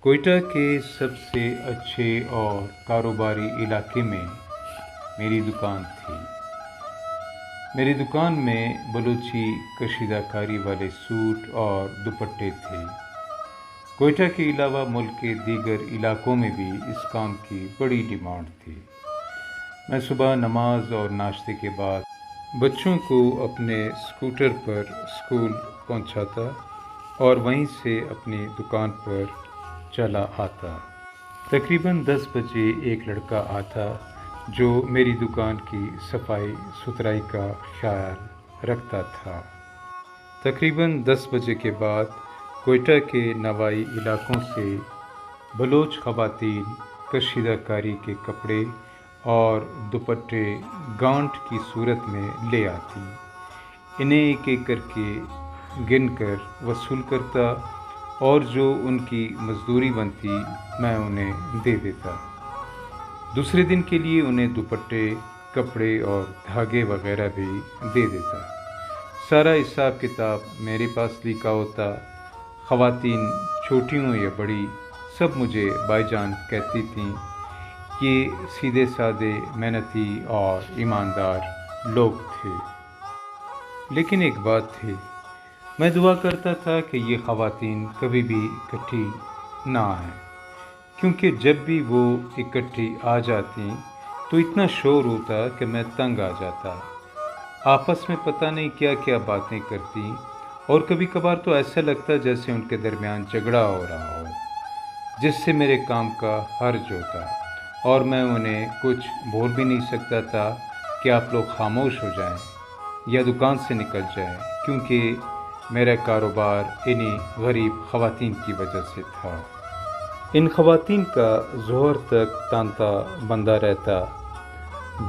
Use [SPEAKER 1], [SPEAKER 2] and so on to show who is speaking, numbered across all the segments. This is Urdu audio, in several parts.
[SPEAKER 1] کوئٹہ کے سب سے اچھے اور کاروباری علاقے میں میری دکان تھی۔ میری دکان میں بلوچی کشیدہ کاری والے سوٹ اور دوپٹے تھے۔ کوئٹہ کے علاوہ ملک کے دیگر علاقوں میں بھی اس کام کی بڑی ڈیمانڈ تھی۔ میں صبح نماز اور ناشتے کے بعد بچوں کو اپنے اسکوٹر پر اسکول پہنچاتا اور وہیں سے اپنی دکان پر چلا آتا۔ تقریباً 10 بجے ایک لڑکا آتا جو میری دکان کی صفائی ستھرائی کا خیال رکھتا تھا۔ تقریباً 10 بجے کے بعد کوئٹہ کے نوائی علاقوں سے بلوچ خواتین کشیدہ کاری کے کپڑے اور دوپٹے گانٹ کی صورت میں لے آتی۔ انہیں ایک ایک کر کے گن کر وصول کرتا اور جو ان کی مزدوری بنتی میں انہیں دے دیتا۔ دوسرے دن کے لیے انہیں دوپٹے، کپڑے اور دھاگے وغیرہ بھی دے دیتا۔ سارا حساب کتاب میرے پاس لکھا ہوتا۔ خواتین چھوٹی ہوں یا بڑی سب مجھے بھائی جان کہتی تھیں۔ یہ سیدھے سادے محنتی اور ایماندار لوگ تھے۔ لیکن ایک بات تھی، میں دعا کرتا تھا کہ یہ خواتین کبھی بھی اکٹھی نہ آئیں، کیونکہ جب بھی وہ اکٹھی آ جاتی تو اتنا شور ہوتا کہ میں تنگ آ جاتا۔ آپس میں پتہ نہیں کیا کیا باتیں کرتی اور کبھی کبھار تو ایسا لگتا جیسے ان کے درمیان جھگڑا ہو رہا ہو، جس سے میرے کام کا حرج ہوتا اور میں انہیں کچھ بول بھی نہیں سکتا تھا کہ آپ لوگ خاموش ہو جائیں یا دکان سے نکل جائیں، کیونکہ میرا کاروبار انہی غریب خواتین کی وجہ سے تھا۔ ان خواتین کا ظہر تک تانتا بندہ رہتا۔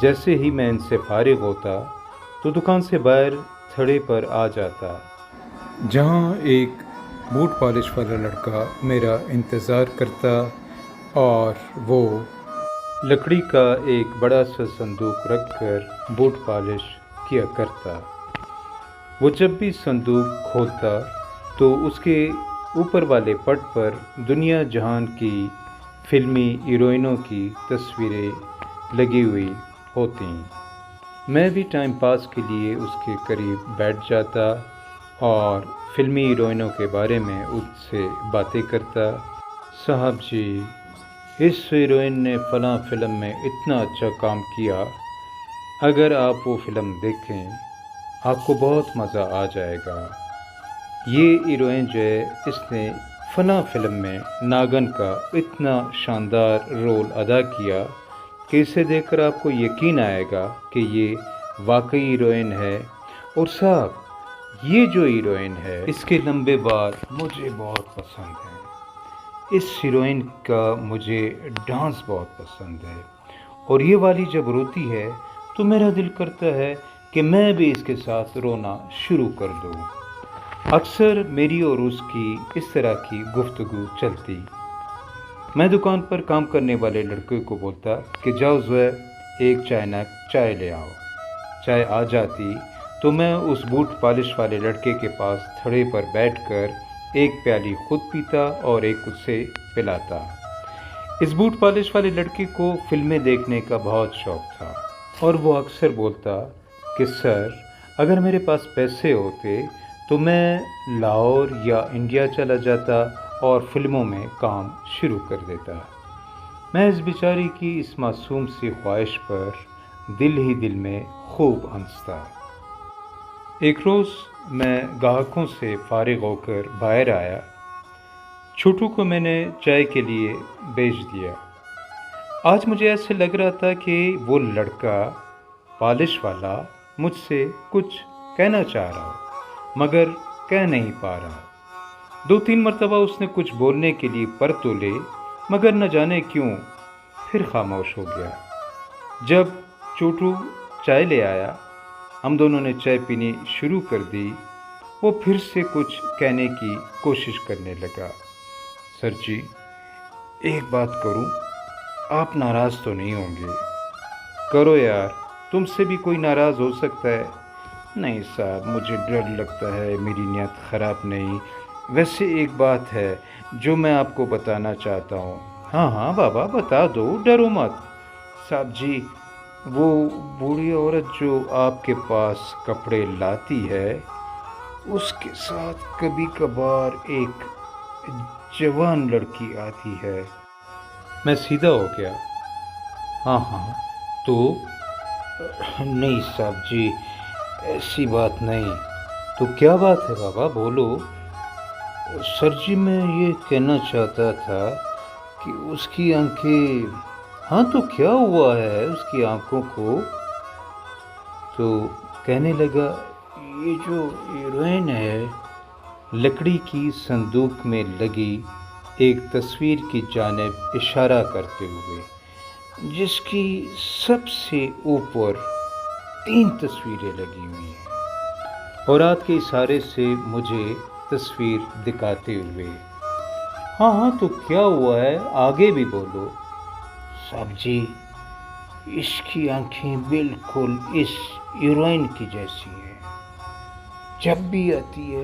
[SPEAKER 1] جیسے ہی میں ان سے فارغ ہوتا تو دکان سے باہر تھڑے پر آ جاتا، جہاں ایک بوٹ پالش والا لڑکا میرا انتظار کرتا اور وہ لکڑی کا ایک بڑا سا صندوق رکھ کر بوٹ پالش کیا کرتا۔ وہ جب بھی صندوق کھولتا تو اس کے اوپر والے پٹ پر دنیا جہان کی فلمی ہیروئنوں کی تصویریں لگی ہوئی ہوتیں۔ میں بھی ٹائم پاس کے لیے اس کے قریب بیٹھ جاتا اور فلمی ہیروئنوں کے بارے میں اس سے باتیں کرتا۔ صاحب جی، اس ہیروئن نے فلاں فلم میں اتنا اچھا کام کیا، اگر آپ وہ فلم دیکھیں آپ کو بہت مزہ آ جائے گا۔ یہ ہیروئن جو ہے اس نے فلاں فلم میں ناگن کا اتنا شاندار رول ادا کیا کہ اسے دیکھ کر آپ کو یقین آئے گا کہ یہ واقعی ہیروئن ہے۔ اور صاحب، یہ جو ہیروئن ہے اس کے لمبے بال مجھے بہت پسند ہیں۔ اس ہیروئن کا مجھے ڈانس بہت پسند ہے، اور یہ والی جب روتی ہے تو میرا دل کرتا ہے کہ میں بھی اس کے ساتھ رونا شروع کر دوں۔ اکثر میری اور اس کی اس طرح کی گفتگو چلتی۔ میں دکان پر کام کرنے والے لڑکے کو بولتا کہ جاؤ زویل، ایک چائے لے آؤ۔ چائے آ جاتی تو میں اس بوٹ پالش والے لڑکے کے پاس تھڑے پر بیٹھ کر ایک پیالی خود پیتا اور ایک اس سے پلاتا۔ اس بوٹ پالش والے لڑکے کو فلمیں دیکھنے کا بہت شوق تھا، اور وہ اکثر بولتا کہ سر، اگر میرے پاس پیسے ہوتے تو میں لاہور یا انڈیا چلا جاتا اور فلموں میں کام شروع کر دیتا۔ میں اس بیچاری کی اس معصوم سی خواہش پر دل ہی دل میں خوب ہنستا۔ ایک روز میں گاہکوں سے فارغ ہو کر باہر آیا۔ چھوٹو کو میں نے چائے کے لیے بھیج دیا۔ آج مجھے ایسے لگ رہا تھا کہ وہ لڑکا پالش والا مجھ سے کچھ کہنا چاہ رہا ہو، مگر کہہ نہیں پا رہا۔ 2-3 مرتبہ اس نے کچھ بولنے کے لیے پر تولے، مگر نہ جانے کیوں پھر خاموش ہو گیا۔ جب چھوٹو چائے لے آیا، ہم دونوں نے چائے پینی شروع کر دی۔ وہ پھر سے کچھ کہنے کی کوشش کرنے لگا۔ سر جی، ایک بات کروں، آپ ناراض تو نہیں ہوں گے؟ کرو یار، تم سے بھی کوئی ناراض ہو سکتا ہے۔ نہیں صاحب، مجھے ڈر لگتا ہے، میری نیت خراب نہیں، ویسے ایک بات ہے جو میں آپ کو بتانا چاہتا ہوں۔ ہاں ہاں بابا بتا دو، ڈرو مت۔ صاحب جی، وہ بوڑھی عورت جو آپ کے پاس کپڑے لاتی ہے، اس کے ساتھ کبھی کبھار ایک جوان لڑکی آتی ہے۔ میں سیدھا ہو گیا۔ ہاں ہاں تو؟ نہیں صاحب جی، ایسی بات نہیں۔ تو کیا بات ہے بابا، بولو۔ سر جی، میں یہ کہنا چاہتا تھا کہ اس کی آنکھیں… ہاں تو کیا ہوا ہے اس کی آنکھوں کو؟ تو کہنے لگا، یہ جو ہیروئن ہے، لکڑی کی صندوق میں لگی ایک تصویر کی جانب اشارہ کرتے ہوئے، جس کی سب سے اوپر 3 تصویریں لگی ہوئی ہیں، اور ہاتھ کے اشارے سے مجھے تصویر دکھاتے ہوئے۔ ہاں ہاں تو کیا ہوا ہے، آگے بھی بولو۔ صاحب جی، اس کی آنکھیں بالکل اس ہیروئن کی جیسی ہیں۔ جب بھی آتی ہے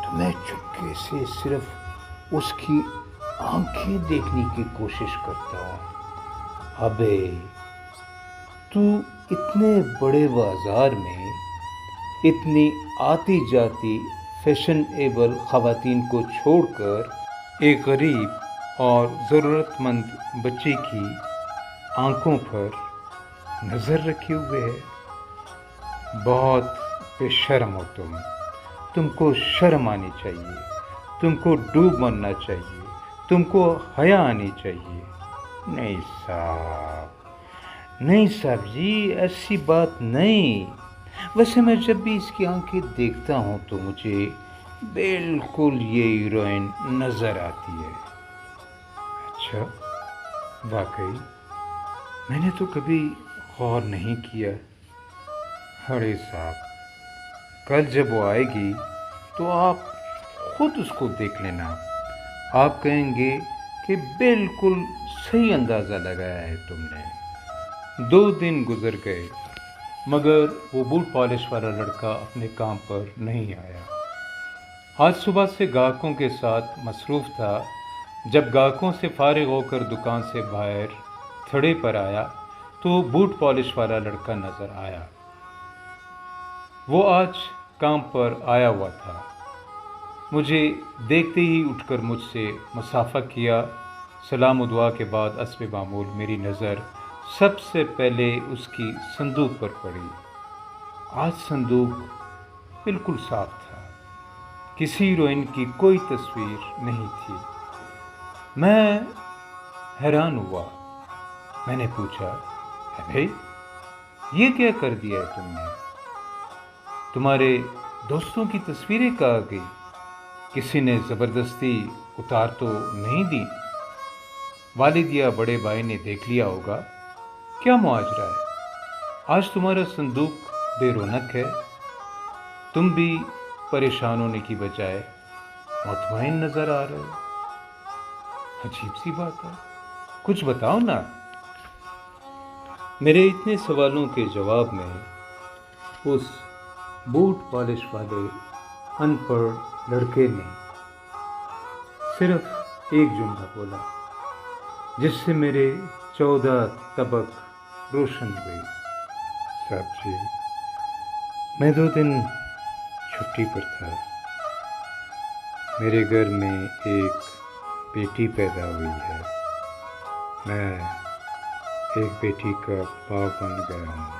[SPEAKER 1] تو میں چپکے سے صرف اس کی آنکھیں دیکھنے کی کوشش کرتا ہوں۔ ابے تو اتنے بڑے بازار میں اتنی آتی جاتی فیشنیبل خواتین کو چھوڑ کر ایک غریب اور ضرورت مند بچے کی آنکھوں پر نظر رکھے ہوئے ہے۔ بہت بے شرم ہو تم کو شرم آنی چاہیے، تم کو ڈوب مرنا چاہیے، تم کو حیا آنی چاہیے۔ نہیں صاحب، نہیں صاحب جی، ایسی بات نہیں۔ ویسے میں جب بھی اس کی آنکھیں دیکھتا ہوں تو مجھے بالکل یہ ہیروئن نظر آتی ہے۔ اچھا، واقعی میں نے تو کبھی غور نہیں کیا۔ ارے صاحب، کل جب وہ آئے گی تو آپ خود اس کو دیکھ لینا۔ آپ کہیں گے کہ بالکل صحیح اندازہ لگایا ہے تم نے۔ 2 دن گزر گئے مگر وہ بوٹ پالش والا لڑکا اپنے کام پر نہیں آیا۔ آج صبح سے گاہکوں کے ساتھ مصروف تھا۔ جب گاہکوں سے فارغ ہو کر دکان سے باہر تھڑے پر آیا تو بوٹ پالش والا لڑکا نظر آیا۔ وہ آج کام پر آیا ہوا تھا۔ مجھے دیکھتے ہی اٹھ کر مجھ سے مصافحہ کیا۔ سلام و دعا کے بعد حسب معمول میری نظر سب سے پہلے اس کی صندوق پر پڑی۔ آج صندوق بالکل صاف تھا، کسی ہیروئن کی کوئی تصویر نہیں تھی۔ میں حیران ہوا۔ میں نے پوچھا، بھائی یہ کیا کر دیا ہے تم نے؟ تمہارے دوستوں کی تصویریں کہاں گئی؟ کسی نے زبردستی اتار تو نہیں دی؟ والد یا بڑے بھائی نے دیکھ لیا ہوگا۔ کیا ماجرا ہے؟ آج تمہارا صندوق بے رونق ہے۔ تم بھی پریشان ہونے کی بجائے مطمئن نظر آ رہے ہو۔ عجیب سی بات ہے، کچھ بتاؤ نا۔ میرے اتنے سوالوں کے جواب میں اس بوٹ پالش والے ان پڑھ لڑکے نے صرف ایک جملہ بولا جس سے میرے 14 طبق روشن ہوئے۔ صاحب جی، میں 2 دن چھٹی پر تھا۔ میرے گھر میں ایک بیٹی پیدا ہوئی ہے۔ میں ایک بیٹی کا باپ بن گیا ہوں۔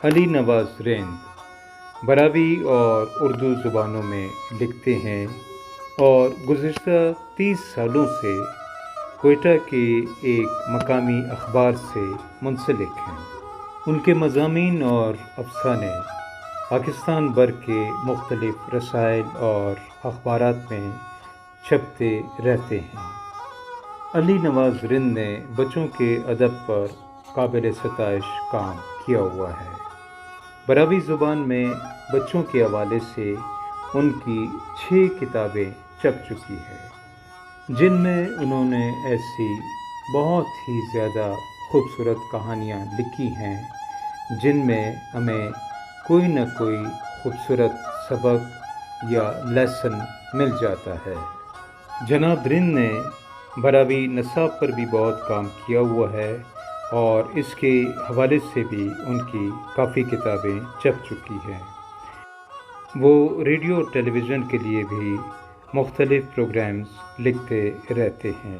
[SPEAKER 1] علی نواز رند براوی اور اردو زبانوں میں لکھتے ہیں اور گزشتہ 30 سالوں سے کوئٹہ کے ایک مقامی اخبار سے منسلک ہیں۔ ان کے مضامین اور افسانے پاکستان بھر کے مختلف رسائل اور اخبارات میں چھپتے رہتے ہیں۔ علی نواز رند نے بچوں کے ادب پر قابل ستائش کام کیا ہوا ہے۔ براوی زبان میں بچوں کے حوالے سے ان کی 6 کتابیں چھپ چکی ہیں، جن میں انہوں نے ایسی بہت ہی زیادہ خوبصورت کہانیاں لکھی ہیں جن میں ہمیں کوئی نہ کوئی خوبصورت سبق یا لیسن مل جاتا ہے۔ جناب رند نے براوی نصاب پر بھی بہت کام کیا ہوا ہے اور اس کے حوالے سے بھی ان کی کافی کتابیں چھپ چکی ہیں۔ وہ ریڈیو اور ٹیلی ویژن کے لیے بھی مختلف پروگرامز لکھتے رہتے ہیں۔